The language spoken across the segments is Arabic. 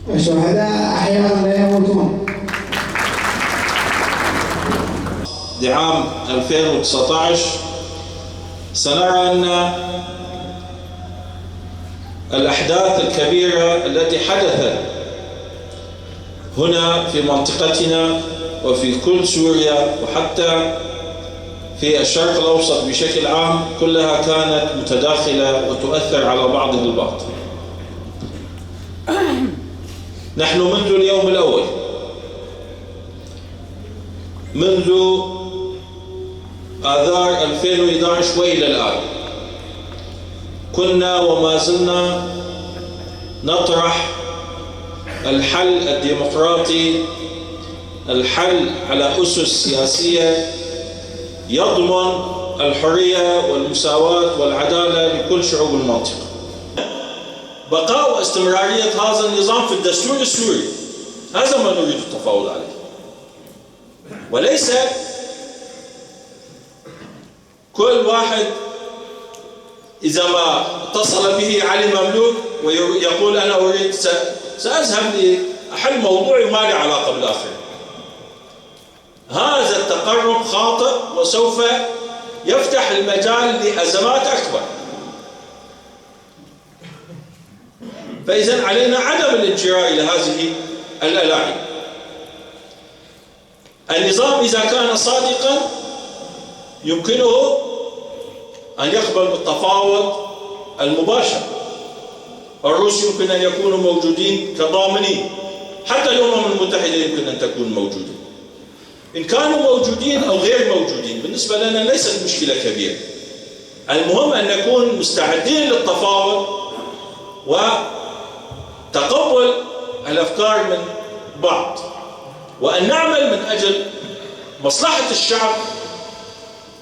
والشهداء أحياء لا يموتون. لعام 2019 سنرى أن الأحداث الكبيرة التي حدثت هنا في منطقتنا وفي كل سوريا وحتى في الشرق الأوسط بشكل عام كلها كانت متداخلة وتؤثر على بعضها البعض. نحن منذ اليوم الأول، منذ آذار 2011 وإلى الآن، كنا وما زلنا نطرح الحل الديمقراطي، الحل على أسس سياسية يضمن الحرية والمساواة والعدالة لكل شعوب المنطقة. بقاء واستمرارية هذا النظام في الدستور السوري، هذا ما نريد التفاوض عليه، وليس كل واحد إذا ما اتصل به علي مملوك ويقول أنا أريد سأذهب لأحل موضوعي وما لي علاقة بالآخر. هذا التقرب خاطئ وسوف يفتح المجال لأزمات أكبر. فإذن علينا عدم الانجراء إلى هذه الألاعب. النظام إذا كان صادقا يمكنه أن يقبل بالتفاوض المباشر. الروس يمكن أن يكونوا موجودين كضامنين، حتى الأمم المتحدة يمكن أن تكون موجودة. إن كانوا موجودين أو غير موجودين بالنسبة لنا ليست مشكلة كبيرة. المهم أن نكون مستعدين للتفاوض وتقبل الأفكار من بعض، وأن نعمل من أجل مصلحة الشعب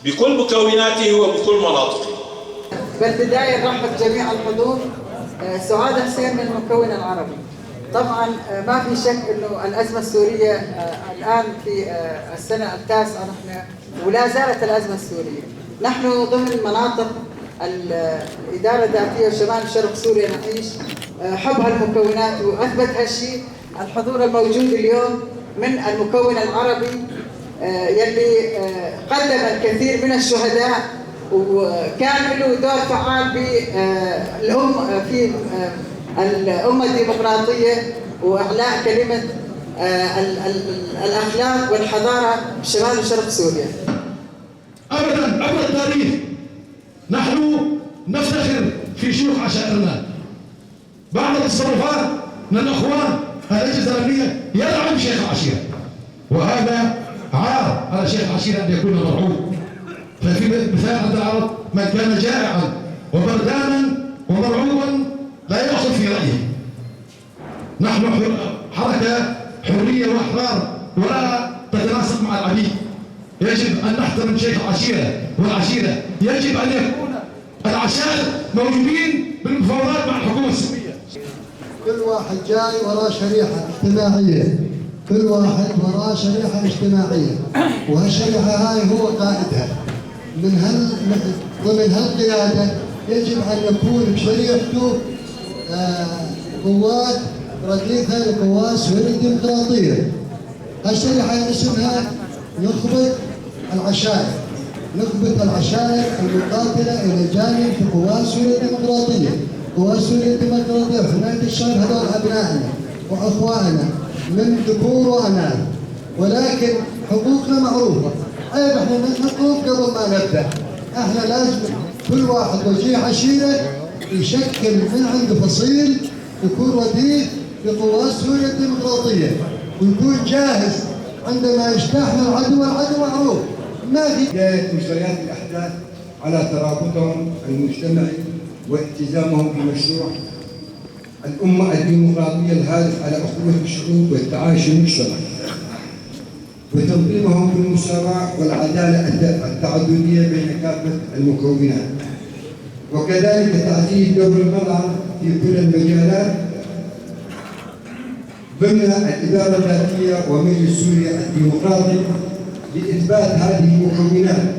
بكل مكوناته وبكل مناطقه. بالبداية نرحب جميع الحضور. سعاد حسين من المكون العربي. طبعا ما في شك انه الازمه السوريه الان في السنه التاسعه نحن ولا زالت الازمه السوريه. نحن ضمن مناطق الاداره الذاتيه وشمال شرق سوريا نعيش حب هالمكونات، واثبت هالشيء الحضور الموجود اليوم من المكون العربي يلي قدم الكثير من الشهداء وكان له دور فعال في الأمة الديمقراطية وإعلاء كلمة الأخلاق والحضارة بشمال وشرق سوريا. أبداً عبر التاريخ نحن نفتخر في شيوخ عشائرنا. بعض التصرفات من الأخوان الأجهزة الأمنية يدعم شيخ العشيرة، وهذا عار على شيخ العشيرة أن يكون مرعوب. ففي مثال عند العرب: من كان جائعا وبردانا ومرعوبا لا يأخذ في رأيه. نحن حركة حرية وأحرار ولا تتناسق مع العبيد. يجب أن نحترم شيخ العشيرة، والعشيرة يجب أن يكون العشائر موجودين بالمفاوضات مع الحكومة السورية. كل واحد جاي وراه شريحة اجتماعية، كل واحد وراه شريحة اجتماعية، وهالشريحة هاي هو قائدها. ومن هالقيادة يجب أن يكون بشريحته قوات رديفة لقوات سوريا الديمقراطية. هالشريحة اسمها نخبة العشائر، نخبة العشائر المقاتلة إلى جانب في قوات سوريا الديمقراطية. قوات سوريا الديمقراطية وحماية الشعب هذول أبنائنا وأخواننا من ذكور وأناث، ولكن حقوقنا معروفة. عيب احنا نحقق قبل ما نبدأ. احنا لازم كل واحد وجيه عشيرة يشكل من عنده فصيل يكون رديف لقوات سوريا الديمقراطية، ويكون جاهز عندما يجتاح العدو. والعدو معروف. ما في بداية مجريات الأحداث على ترابطهم المجتمعي والتزامهم بمشروع الأمة الديمقراطية الهادف على أخوة الشعوب والتعايش المشترك، وتنظيمهم بالمساواة والعدالة التعددية بين كافة المكونات، وكذلك تعزيز دور المرأة في كل المجالات ضمن الإدارة الذاتية ومجلس سوريا الديمقراطي لإثبات هذه المكونات